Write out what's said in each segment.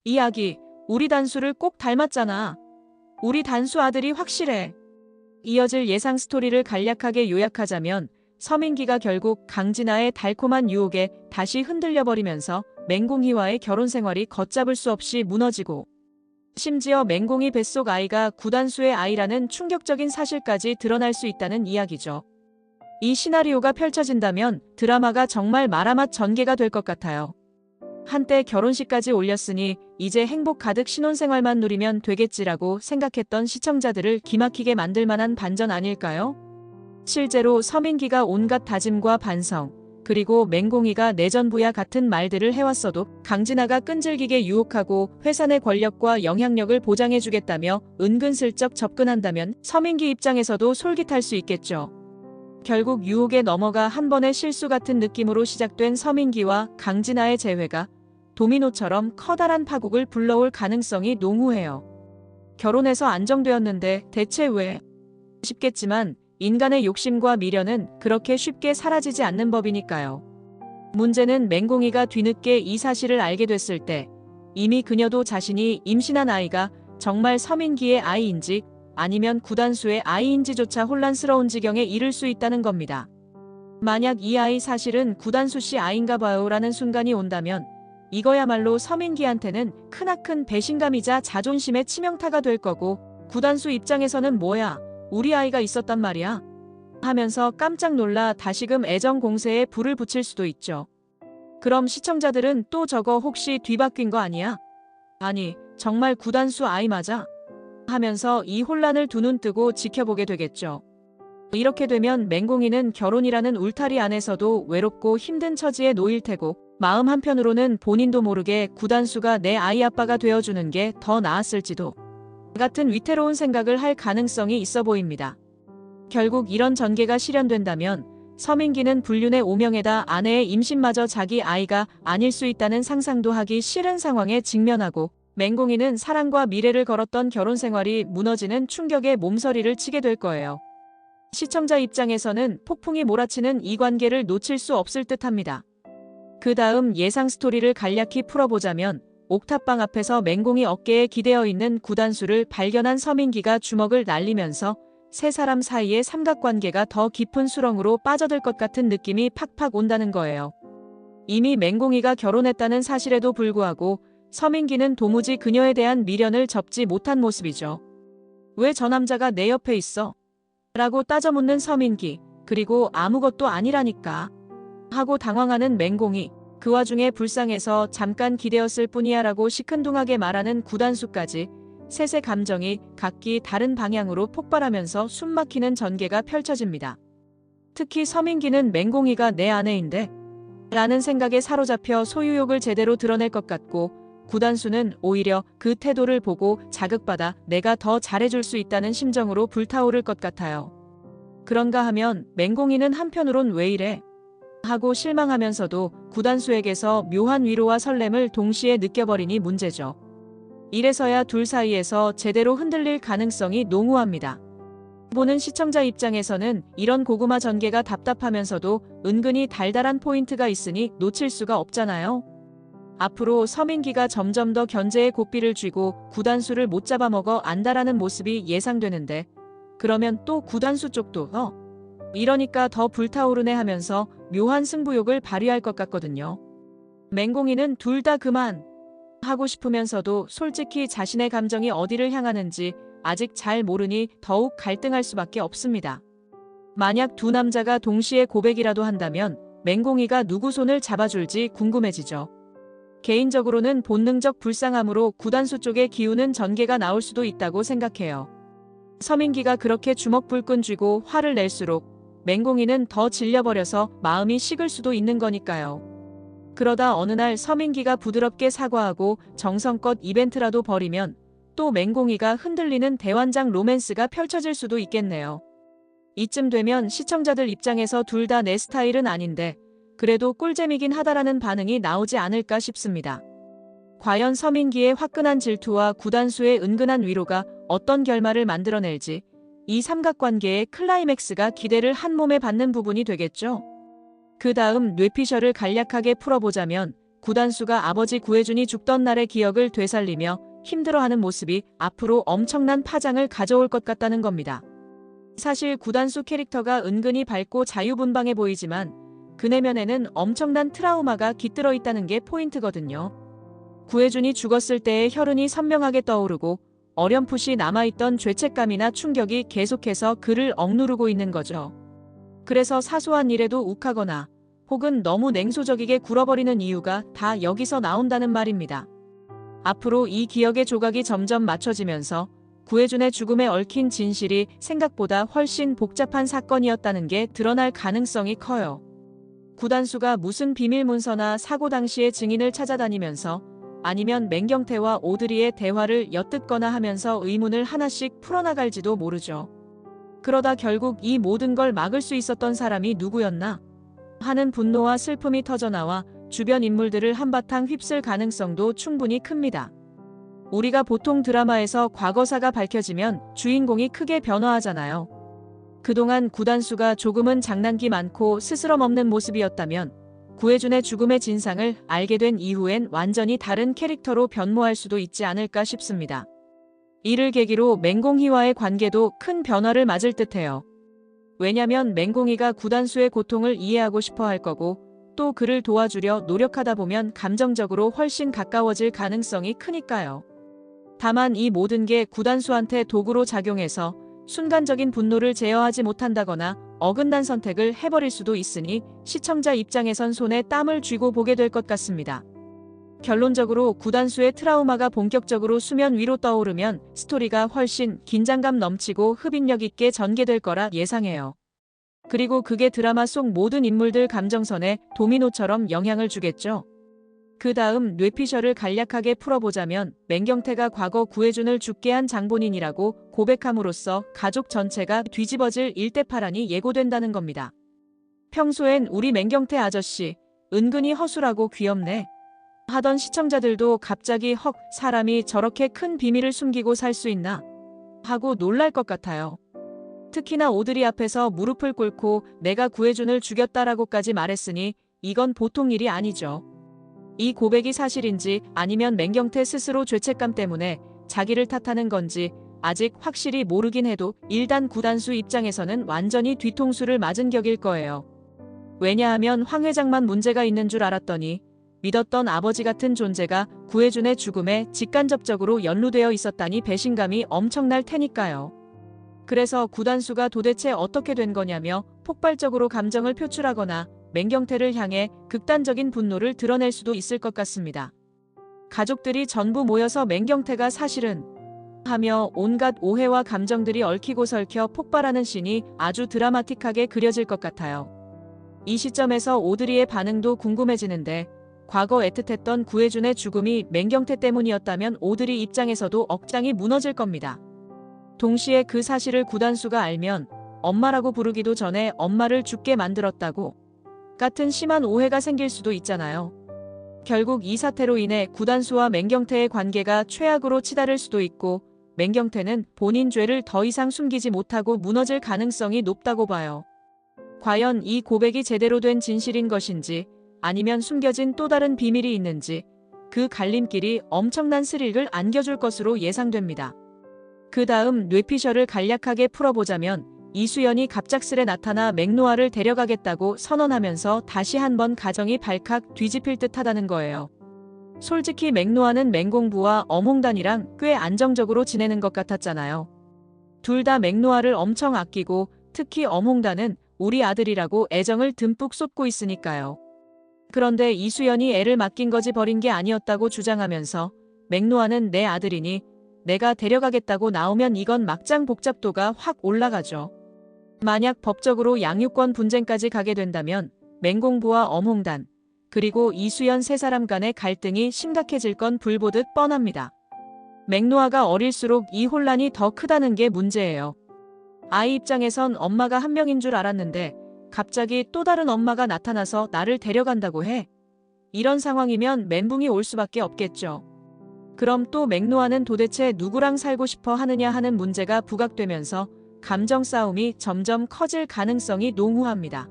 이야기, 우리 단수를 꼭 닮았잖아. 우리 단수 아들이 확실해. 이어질 예상 스토리를 간략하게 요약하자면 서민기가 결국 강진아의 달콤한 유혹에 다시 흔들려버리면서 맹공이와의 결혼 생활이 걷잡을 수 없이 무너지고, 심지어 맹공이 뱃속 아이가 구단수의 아이라는 충격적인 사실까지 드러날 수 있다는 이야기죠. 이 시나리오가 펼쳐진다면 드라마가 정말 마라맛 전개가 될 것 같아요. 한때 결혼식까지 올렸으니 이제 행복 가득 신혼생활만 누리면 되겠지라고 생각했던 시청자들을 기막히게 만들 만한 반전 아닐까요? 실제로 서민기가 온갖 다짐과 반성, 그리고 맹공이가 내전부야 같은 말들을 해왔어도 강진아가 끈질기게 유혹하고 회사 내 권력과 영향력을 보장해주겠다며 은근슬쩍 접근한다면 서민기 입장에서도 솔깃할 수 있겠죠. 결국 유혹에 넘어가 한 번의 실수 같은 느낌으로 시작된 서민기와 강진아의 재회가 도미노처럼 커다란 파국을 불러올 가능성이 농후해요. 결혼해서 안정되었는데 대체 왜? 싶겠지만 인간의 욕심과 미련은 그렇게 쉽게 사라지지 않는 법이니까요. 문제는 맹공이가 뒤늦게 이 사실을 알게 됐을 때 이미 그녀도 자신이 임신한 아이가 정말 서민기의 아이인지 아니면 구단수의 아이인지조차 혼란스러운 지경에 이를 수 있다는 겁니다. 만약 이 아이 사실은 구단수 씨 아이인가 봐요라는 순간이 온다면 이거야말로 서민기한테는 크나큰 배신감이자 자존심의 치명타가 될 거고, 구단수 입장에서는 뭐야, 우리 아이가 있었단 말이야? 하면서 깜짝 놀라 다시금 애정 공세에 불을 붙일 수도 있죠. 그럼 시청자들은 또 저거 혹시 뒤바뀐 거 아니야? 아니, 정말 구단수 아이 맞아? 하면서 이 혼란을 두 눈 뜨고 지켜보게 되겠죠. 이렇게 되면 맹공이는 결혼이라는 울타리 안에서도 외롭고 힘든 처지에 놓일 테고, 마음 한편으로는 본인도 모르게 구단수가 내 아이 아빠가 되어주는 게 더 나았을지도 같은 위태로운 생각을 할 가능성이 있어 보입니다. 결국 이런 전개가 실현된다면 서민기는 불륜의 오명에다 아내의 임신마저 자기 아이가 아닐 수 있다는 상상도 하기 싫은 상황에 직면하고, 맹공이는 사랑과 미래를 걸었던 결혼 생활이 무너지는 충격에 몸서리를 치게 될 거예요. 시청자 입장에서는 폭풍이 몰아치는 이 관계를 놓칠 수 없을 듯합니다. 그 다음 예상 스토리를 간략히 풀어보자면 옥탑방 앞에서 맹공이 어깨에 기대어 있는 구단수를 발견한 서민기가 주먹을 날리면서 세 사람 사이의 삼각관계가 더 깊은 수렁으로 빠져들 것 같은 느낌이 팍팍 온다는 거예요. 이미 맹공이가 결혼했다는 사실에도 불구하고 서민기는 도무지 그녀에 대한 미련을 접지 못한 모습이죠. 왜 저 남자가 내 옆에 있어? 라고 따져 묻는 서민기, 그리고 아무것도 아니라니까 하고 당황하는 맹공이, 그 와중에 불쌍해서 잠깐 기대었을 뿐이야 라고 시큰둥하게 말하는 구단수까지 셋의 감정이 각기 다른 방향으로 폭발하면서 숨막히는 전개가 펼쳐집니다. 특히 서민기는 맹공이가 내 아내인데? 라는 생각에 사로잡혀 소유욕을 제대로 드러낼 것 같고, 구단수는 오히려 그 태도를 보고 자극받아 내가 더 잘해줄 수 있다는 심정으로 불타오를 것 같아요. 그런가 하면 맹공이는 한편으론 왜 이래? 하고 실망하면서도 구단수에게서 묘한 위로와 설렘을 동시에 느껴버리니 문제죠. 이래서야 둘 사이에서 제대로 흔들릴 가능성이 농후합니다. 보는 시청자 입장에서는 이런 고구마 전개가 답답하면서도 은근히 달달한 포인트가 있으니 놓칠 수가 없잖아요. 앞으로 서민기가 점점 더 견제의 고삐를 쥐고 구단수를 못 잡아먹어 안다라는 모습이 예상되는데, 그러면 또 구단수 쪽도 이러니까 더 불타오르네 하면서 묘한 승부욕을 발휘할 것 같거든요. 맹공이는 둘 다 그만 하고 싶으면서도 솔직히 자신의 감정이 어디를 향하는지 아직 잘 모르니 더욱 갈등할 수밖에 없습니다. 만약 두 남자가 동시에 고백이라도 한다면 맹공이가 누구 손을 잡아줄지 궁금해지죠. 개인적으로는 본능적 불쌍함으로 구단수 쪽에 기우는 전개가 나올 수도 있다고 생각해요. 서민기가 그렇게 주먹불끈 쥐고 화를 낼수록 맹공이는 더 질려버려서 마음이 식을 수도 있는 거니까요. 그러다 어느 날 서민기가 부드럽게 사과하고 정성껏 이벤트라도 벌이면 또 맹공이가 흔들리는 대환장 로맨스가 펼쳐질 수도 있겠네요. 이쯤 되면 시청자들 입장에서 둘 다 내 스타일은 아닌데 그래도 꿀잼이긴 하다라는 반응이 나오지 않을까 싶습니다. 과연 서민기의 화끈한 질투와 구단수의 은근한 위로가 어떤 결말을 만들어낼지, 이 삼각관계의 클라이맥스가 기대를 한 몸에 받는 부분이 되겠죠. 그 다음 뇌피셜을 간략하게 풀어보자면 구단수가 아버지 구혜준이 죽던 날의 기억을 되살리며 힘들어하는 모습이 앞으로 엄청난 파장을 가져올 것 같다는 겁니다. 사실 구단수 캐릭터가 은근히 밝고 자유분방해 보이지만 그 내면에는 엄청난 트라우마가 깃들어 있다는 게 포인트거든요. 구혜준이 죽었을 때의 혈흔이 선명하게 떠오르고 어렴풋이 남아있던 죄책감이나 충격이 계속해서 그를 억누르고 있는 거죠. 그래서 사소한 일에도 욱하거나 혹은 너무 냉소적이게 굴어버리는 이유가 다 여기서 나온다는 말입니다. 앞으로 이 기억의 조각이 점점 맞춰지면서 구혜준의 죽음에 얽힌 진실이 생각보다 훨씬 복잡한 사건이었다는 게 드러날 가능성이 커요. 구단수가 무슨 비밀 문서나 사고 당시의 증인을 찾아다니면서 아니면 맹경태와 오드리의 대화를 엿듣거나 하면서 의문을 하나씩 풀어나갈지도 모르죠. 그러다 결국 이 모든 걸 막을 수 있었던 사람이 누구였나 하는 분노와 슬픔이 터져나와 주변 인물들을 한바탕 휩쓸 가능성도 충분히 큽니다. 우리가 보통 드라마에서 과거사가 밝혀지면 주인공이 크게 변화하잖아요. 그동안 구단수가 조금은 장난기 많고 스스럼 없는 모습이었다면 구혜준의 죽음의 진상을 알게 된 이후엔 완전히 다른 캐릭터로 변모할 수도 있지 않을까 싶습니다. 이를 계기로 맹공희와의 관계도 큰 변화를 맞을 듯해요. 왜냐면 맹공희가 구단수의 고통을 이해하고 싶어 할 거고 또 그를 도와주려 노력하다 보면 감정적으로 훨씬 가까워질 가능성이 크니까요. 다만 이 모든 게 구단수한테 도구로 작용해서 순간적인 분노를 제어하지 못한다거나 어긋난 선택을 해버릴 수도 있으니 시청자 입장에선 손에 땀을 쥐고 보게 될 것 같습니다. 결론적으로 구단수의 트라우마가 본격적으로 수면 위로 떠오르면 스토리가 훨씬 긴장감 넘치고 흡입력 있게 전개될 거라 예상해요. 그리고 그게 드라마 속 모든 인물들 감정선에 도미노처럼 영향을 주겠죠. 그 다음 뇌피셜을 간략하게 풀어보자면 맹경태가 과거 구혜준을 죽게 한 장본인이라고 고백함으로써 가족 전체가 뒤집어질 일대파란이 예고된다는 겁니다. 평소엔 우리 맹경태 아저씨 은근히 허술하고 귀엽네 하던 시청자들도 갑자기 헉 사람이 저렇게 큰 비밀을 숨기고 살 수 있나 하고 놀랄 것 같아요. 특히나 오드리 앞에서 무릎을 꿇고 내가 구혜준을 죽였다라고까지 말했으니 이건 보통 일이 아니죠. 이 고백이 사실인지 아니면 맹경태 스스로 죄책감 때문에 자기를 탓하는 건지 아직 확실히 모르긴 해도 일단 구단수 입장에서는 완전히 뒤통수를 맞은 격일 거예요. 왜냐하면 황 회장만 문제가 있는 줄 알았더니 믿었던 아버지 같은 존재가 구혜준의 죽음에 직간접적으로 연루되어 있었다니 배신감이 엄청날 테니까요. 그래서 구단수가 도대체 어떻게 된 거냐며 폭발적으로 감정을 표출하거나 맹경태를 향해 극단적인 분노를 드러낼 수도 있을 것 같습니다. 가족들이 전부 모여서 맹경태가 사실은 하며 온갖 오해와 감정들이 얽히고 설켜 폭발하는 씬이 아주 드라마틱하게 그려질 것 같아요. 이 시점에서 오드리의 반응도 궁금해지는데 과거 애틋했던 구혜준의 죽음이 맹경태 때문이었다면 오드리 입장에서도 억장이 무너질 겁니다. 동시에 그 사실을 구단수가 알면 엄마라고 부르기도 전에 엄마를 죽게 만들었다고 같은 심한 오해가 생길 수도 있잖아요. 결국 이 사태로 인해 구단수와 맹경태의 관계가 최악으로 치달을 수도 있고 맹경태는 본인 죄를 더 이상 숨기지 못하고 무너질 가능성이 높다고 봐요. 과연 이 고백이 제대로 된 진실인 것인지 아니면 숨겨진 또 다른 비밀이 있는지 그 갈림길이 엄청난 스릴을 안겨줄 것으로 예상됩니다. 그 다음 뇌피셜을 간략하게 풀어보자면 이수연이 갑작스레 나타나 맥노아를 데려가겠다고 선언하면서 다시 한번 가정이 발칵 뒤집힐 듯하다는 거예요. 솔직히 맥노아는 맹공부와 엄홍단이랑 꽤 안정적으로 지내는 것 같았잖아요. 둘 다 맥노아를 엄청 아끼고 특히 엄홍단은 우리 아들이라고 애정을 듬뿍 쏟고 있으니까요. 그런데 이수연이 애를 맡긴 거지 버린 게 아니었다고 주장하면서 맥노아는 내 아들이니 내가 데려가겠다고 나오면 이건 막장 복잡도가 확 올라가죠. 만약 법적으로 양육권 분쟁까지 가게 된다면 맹공부와 엄홍단 그리고 이수연 세 사람 간의 갈등이 심각해질 건 불보듯 뻔합니다. 맥노아가 어릴수록 이 혼란이 더 크다는 게 문제예요. 아이 입장에선 엄마가 한 명인 줄 알았는데 갑자기 또 다른 엄마가 나타나서 나를 데려간다고 해. 이런 상황이면 멘붕이 올 수밖에 없겠죠. 그럼 또 맥노아는 도대체 누구랑 살고 싶어 하느냐 하는 문제가 부각되면서 감정 싸움이 점점 커질 가능성이 농후합니다.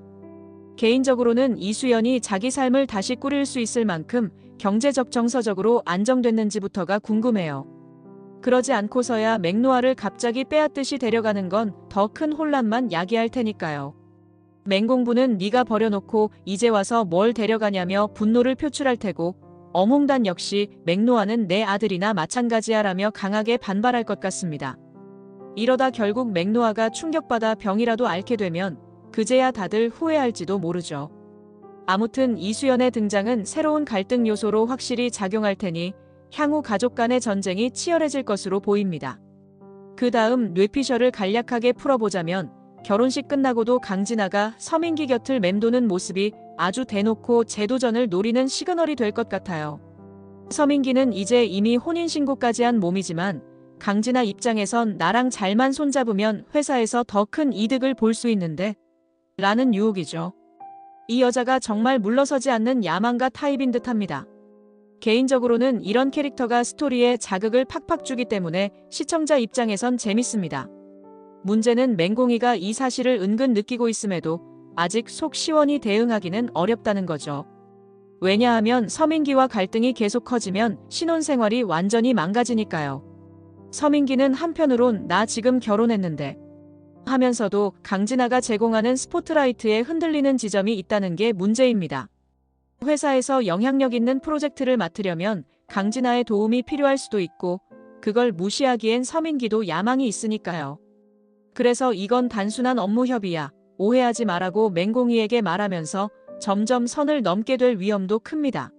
개인적으로는 이수연이 자기 삶을 다시 꾸릴 수 있을 만큼 경제적 정서적으로 안정됐는지부터가 궁금해요. 그러지 않고서야 맥노아를 갑자기 빼앗듯이 데려가는 건 더 큰 혼란만 야기할 테니까요. 맹공부는 네가 버려놓고 이제 와서 뭘 데려가냐며 분노를 표출할 테고 엄홍단 역시 맥노아는 내 아들이나 마찬가지야라며 강하게 반발할 것 같습니다. 이러다 결국 맥노아가 충격받아 병이라도 앓게 되면 그제야 다들 후회할지도 모르죠. 아무튼 이수연의 등장은 새로운 갈등 요소로 확실히 작용할 테니 향후 가족 간의 전쟁이 치열해질 것으로 보입니다. 그 다음 뇌피셜을 간략하게 풀어보자면 결혼식 끝나고도 강진아가 서민기 곁을 맴도는 모습이 아주 대놓고 재도전을 노리는 시그널이 될 것 같아요. 서민기는 이제 이미 혼인신고까지 한 몸이지만 강진아 입장에선 나랑 잘만 손잡으면 회사에서 더 큰 이득을 볼 수 있는데 라는 유혹이죠. 이 여자가 정말 물러서지 않는 야망가 타입인 듯합니다. 개인적으로는 이런 캐릭터가 스토리에 자극을 팍팍 주기 때문에 시청자 입장에선 재밌습니다. 문제는 맹공이가 이 사실을 은근 느끼고 있음에도 아직 속 시원히 대응하기는 어렵다는 거죠. 왜냐하면 서민기와 갈등이 계속 커지면 신혼생활이 완전히 망가지니까요. 서민기는 한편으론 나 지금 결혼했는데 하면서도 강진아가 제공하는 스포트라이트에 흔들리는 지점이 있다는 게 문제입니다. 회사에서 영향력 있는 프로젝트를 맡으려면 강진아의 도움이 필요할 수도 있고 그걸 무시하기엔 서민기도 야망이 있으니까요. 그래서 이건 단순한 업무 협의야. 오해하지 말라고 맹공이에게 말하면서 점점 선을 넘게 될 위험도 큽니다.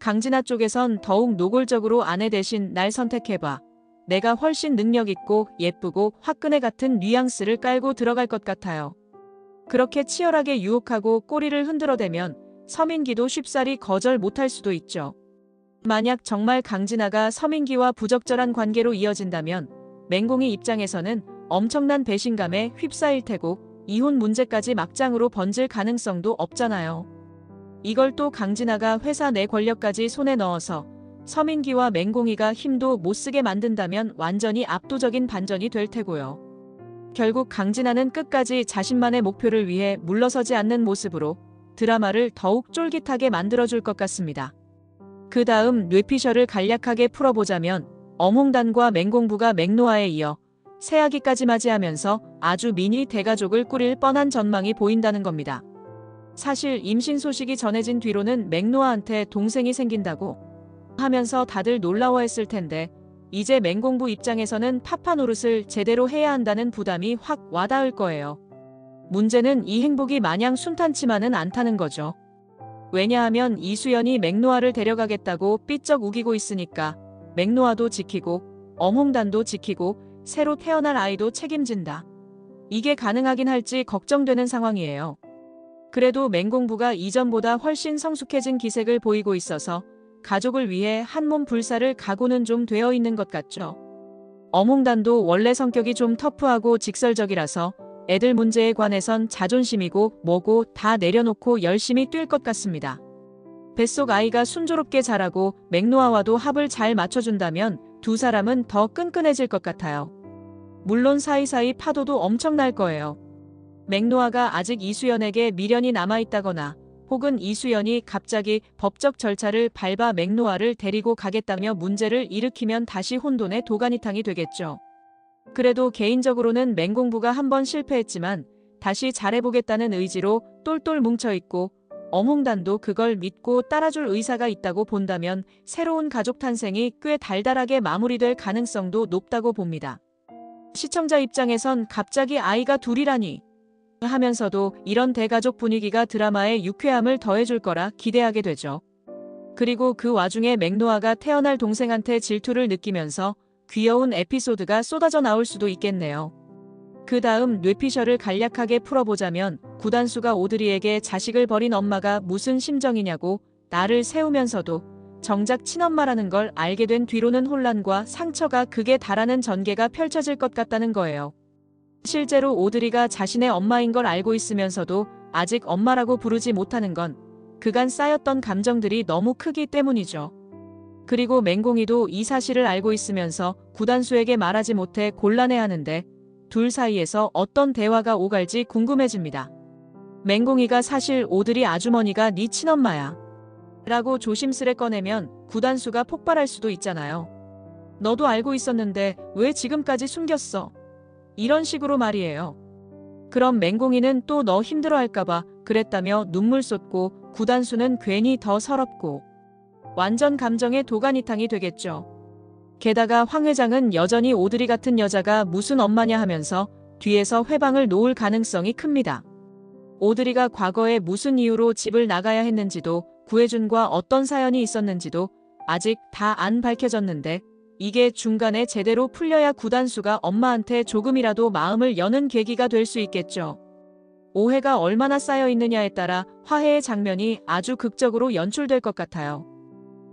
강진아 쪽에선 더욱 노골적으로 아내 대신 날 선택해봐. 내가 훨씬 능력 있고 예쁘고 화끈해 같은 뉘앙스를 깔고 들어갈 것 같아요. 그렇게 치열하게 유혹하고 꼬리를 흔들어대면 서민기도 쉽사리 거절 못할 수도 있죠. 만약 정말 강진아가 서민기와 부적절한 관계로 이어진다면 맹공이 입장에서는 엄청난 배신감에 휩싸일 테고 이혼 문제까지 막장으로 번질 가능성도 없잖아요. 이걸 또 강진아가 회사 내 권력까지 손에 넣어서 서민기와 맹공이가 힘도 못 쓰게 만든다면 완전히 압도적인 반전이 될 테고요. 결국 강진아는 끝까지 자신만의 목표를 위해 물러서지 않는 모습으로 드라마를 더욱 쫄깃하게 만들어줄 것 같습니다. 그 다음 뇌피셜을 간략하게 풀어보자면 엄홍단과 맹공부가 맥노아에 이어 새아기까지 맞이하면서 아주 미니 대가족을 꾸릴 뻔한 전망이 보인다는 겁니다. 사실 임신 소식이 전해진 뒤로는 맥노아한테 동생이 생긴다고 하면서 다들 놀라워했을 텐데 이제 맹공부 입장에서는 파파 노릇을 제대로 해야 한다는 부담이 확 와닿을 거예요. 문제는 이 행복이 마냥 순탄치만은 않다는 거죠. 왜냐하면 이수연이 맥노아를 데려가겠다고 삐쩍 우기고 있으니까 맥노아도 지키고 엄홍단도 지키고 새로 태어날 아이도 책임진다. 이게 가능하긴 할지 걱정되는 상황이에요. 그래도 맹공부가 이전보다 훨씬 성숙해진 기색을 보이고 있어서 가족을 위해 한몸 불사를 각오는 좀 되어 있는 것 같죠. 엄홍단도 원래 성격이 좀 터프하고 직설적이라서 애들 문제에 관해선 자존심이고 뭐고 다 내려놓고 열심히 뛸 것 같습니다. 뱃속 아이가 순조롭게 자라고 맥노아와도 합을 잘 맞춰준다면 두 사람은 더 끈끈해질 것 같아요. 물론 사이사이 파도도 엄청날 거예요. 맥노아가 아직 이수연에게 미련이 남아있다거나 혹은 이수연이 갑자기 법적 절차를 밟아 맥노아를 데리고 가겠다며 문제를 일으키면 다시 혼돈의 도가니탕이 되겠죠. 그래도 개인적으로는 맹공부가 한번 실패했지만 다시 잘해보겠다는 의지로 똘똘 뭉쳐있고 엄홍단도 그걸 믿고 따라줄 의사가 있다고 본다면 새로운 가족 탄생이 꽤 달달하게 마무리될 가능성도 높다고 봅니다. 시청자 입장에선 갑자기 아이가 둘이라니 하면서도 이런 대가족 분위기가 드라마에 유쾌함을 더해줄 거라 기대하게 되죠. 그리고 그 와중에 맥노아가 태어날 동생한테 질투를 느끼면서 귀여운 에피소드가 쏟아져 나올 수도 있겠네요. 그 다음 뇌피셜을 간략하게 풀어보자면 구단수가 오드리에게 자식을 버린 엄마가 무슨 심정이냐고 나를 세우면서도 정작 친엄마라는 걸 알게 된 뒤로는 혼란과 상처가 극에 달하는 전개가 펼쳐질 것 같다는 거예요. 실제로 오드리가 자신의 엄마인 걸 알고 있으면서도 아직 엄마라고 부르지 못하는 건 그간 쌓였던 감정들이 너무 크기 때문이죠. 그리고 맹공이도 이 사실을 알고 있으면서 구단수에게 말하지 못해 곤란해하는데 둘 사이에서 어떤 대화가 오갈지 궁금해집니다. 맹공이가 사실 오드리 아주머니가 네 친엄마야. 라고 조심스레 꺼내면 구단수가 폭발할 수도 있잖아요. 너도 알고 있었는데 왜 지금까지 숨겼어? 이런 식으로 말이에요. 그럼 맹공이는 또 너 힘들어할까봐 그랬다며 눈물 쏟고 구단수는 괜히 더 서럽고 완전 감정의 도가니탕이 되겠죠. 게다가 황 회장은 여전히 오드리 같은 여자가 무슨 엄마냐 하면서 뒤에서 회방을 놓을 가능성이 큽니다. 오드리가 과거에 무슨 이유로 집을 나가야 했는지도 구혜준과 어떤 사연이 있었는지도 아직 다 안 밝혀졌는데 이게 중간에 제대로 풀려야 구단수가 엄마한테 조금이라도 마음을 여는 계기가 될 수 있겠죠. 오해가 얼마나 쌓여 있느냐에 따라 화해의 장면이 아주 극적으로 연출될 것 같아요.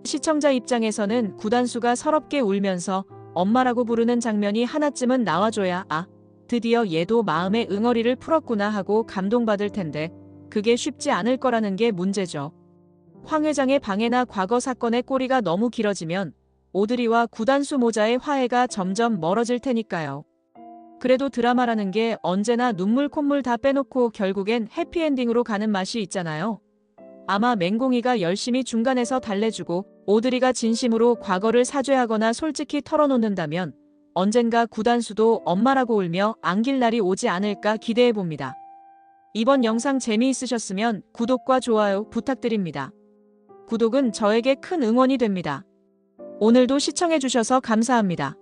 시청자 입장에서는 구단수가 서럽게 울면서 엄마라고 부르는 장면이 하나쯤은 나와줘야 드디어 얘도 마음의 응어리를 풀었구나 하고 감동받을 텐데 그게 쉽지 않을 거라는 게 문제죠. 황 회장의 방해나 과거 사건의 꼬리가 너무 길어지면 오드리와 구단수 모자의 화해가 점점 멀어질 테니까요. 그래도 드라마라는 게 언제나 눈물 콧물 다 빼놓고 결국엔 해피엔딩으로 가는 맛이 있잖아요. 아마 맹공이가 열심히 중간에서 달래주고 오드리가 진심으로 과거를 사죄하거나 솔직히 털어놓는다면 언젠가 구단수도 엄마라고 울며 안길 날이 오지 않을까 기대해봅니다. 이번 영상 재미있으셨으면 구독과 좋아요 부탁드립니다. 구독은 저에게 큰 응원이 됩니다. 오늘도 시청해주셔서 감사합니다.